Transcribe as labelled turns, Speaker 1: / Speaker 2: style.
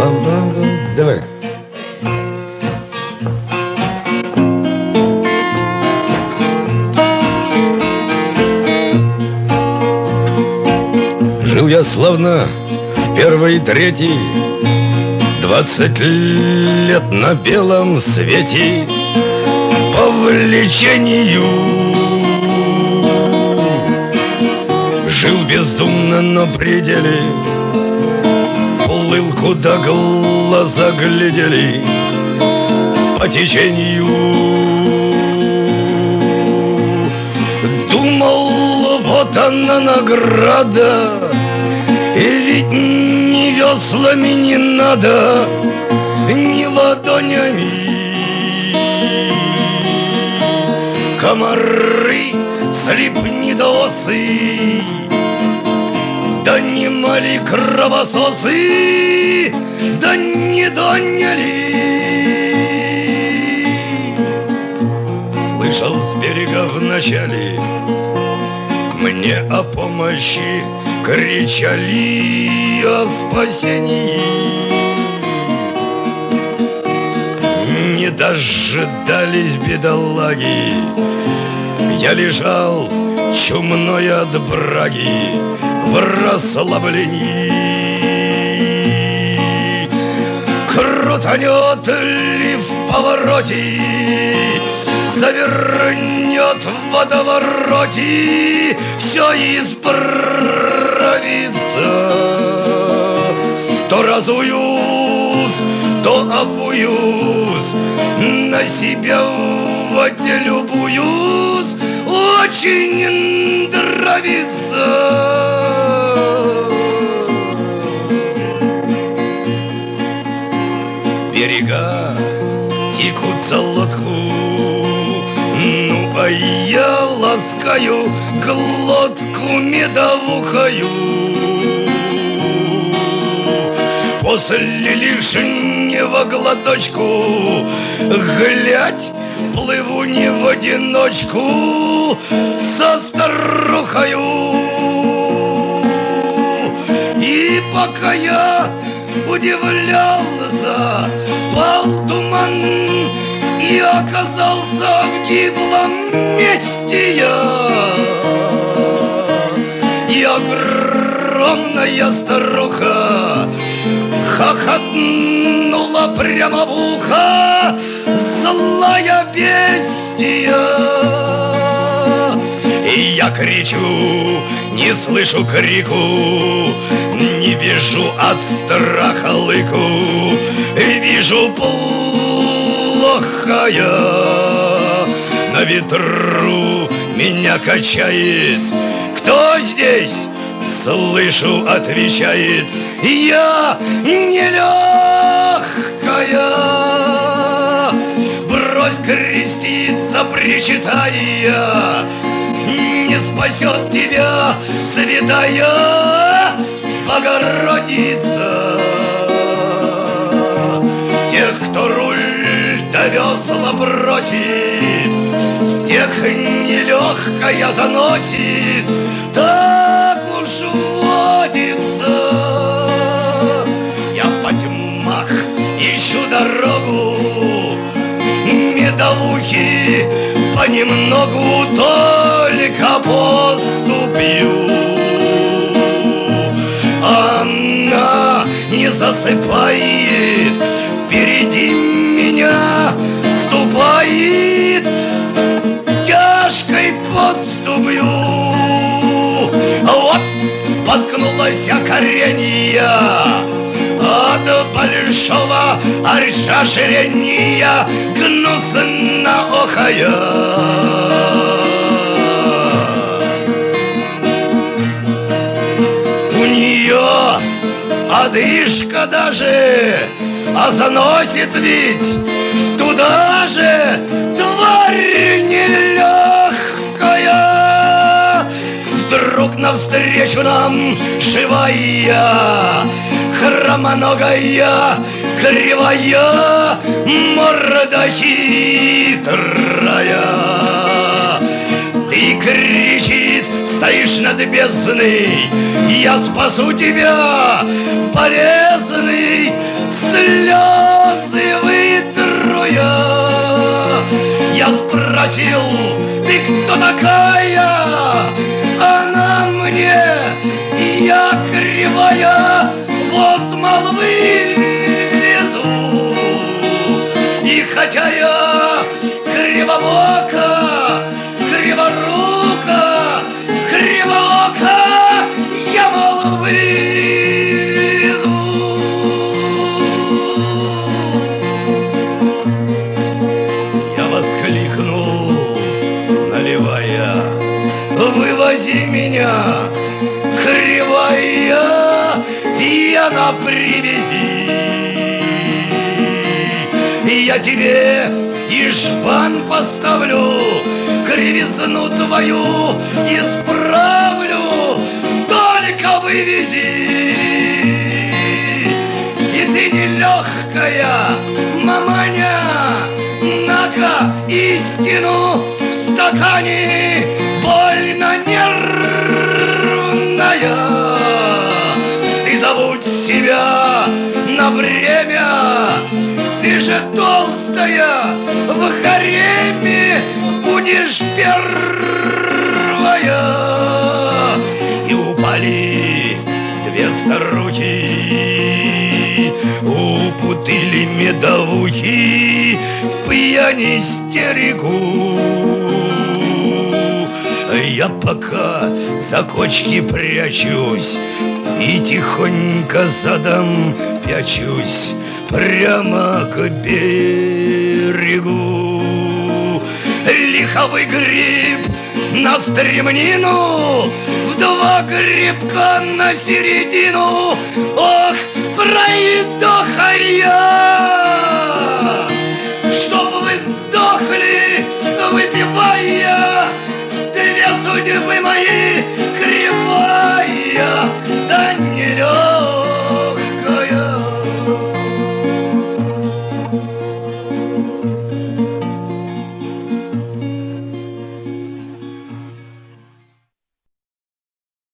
Speaker 1: Давай. Жил я славно в первый, третий, 20 лет на белом свете по влечению. Жил бездумно на пределе, плыл, куда глаза глядели, по течению. Думал, вот она награда, и ведь ни веслами не надо, ни ладонями. Комары, слепнедосы, да немали кровососы, да не доняли. Слышал с берега вначале, мне о помощи кричали, о спасении. Не дожидались бедолаги, я лежал чумной от браги в расслаблении. Крутанет ли в повороте, завернет в водовороте, все исправится. То разуюсь, то обуюсь, на себя в воде любуюсь, очень нравится. Берега текут за лодку, ну а я ласкаю глотку медовухою. После лишнего глоточку, глядь, плыву не в одиночку со старухою. И пока я удивлялся, пал туман, и оказался в гиблом месте я. И огромная старуха хохотнула прямо в ухо, злая бестия. И я кричу, не слышу крику, не вижу от страха лыку, вижу плохо я. На ветру меня качает, кто здесь? Слышу, отвечает, я нелегкая. Брось креститься, причитая, не спасет тебя святая Богородица. Тех, кто руль до весла бросит, тех нелегкая заносит, так уж водится. Я по тьмах ищу дорогу, медовухи понемногу только поступью. Она не засыпает, впереди меня ступает тяжкой поступью. Вот споткнулась коренья от большого оширения, гнусно охая. У нее одышка даже, а заносит ведь туда же, тварь нелегкая. Вдруг навстречу нам живая, хромоногая, кривая, морда хитрая. Ты, кричит, стоишь над бездной, я спасу тебя, полезный, спросил: ты кто такая? Она мне: я кривая, воз молвы везу. И хотя я кривобока, криворука, кривоока, я молвы везу. Я воскликнул, наливая: вывози меня, кривая, я на привязи. И я тебе и жбан поставлю, кривизну твою исправлю, только вывези. И ты нелегкая, маманя, на-ка истину в стакане, больно нервная. Ты забудь себя на время, ты же толстая, в гареме будешь первая. И упали две старухи, упутали медовухи, в пьяни истерику. Я пока за кочки прячусь и тихонько задом пячусь прямо к берегу. Лиховый гриб на стремнину, в два грибка на середину. Ох, пройдоха я, чтоб вы сдохли, выпивая две судьбы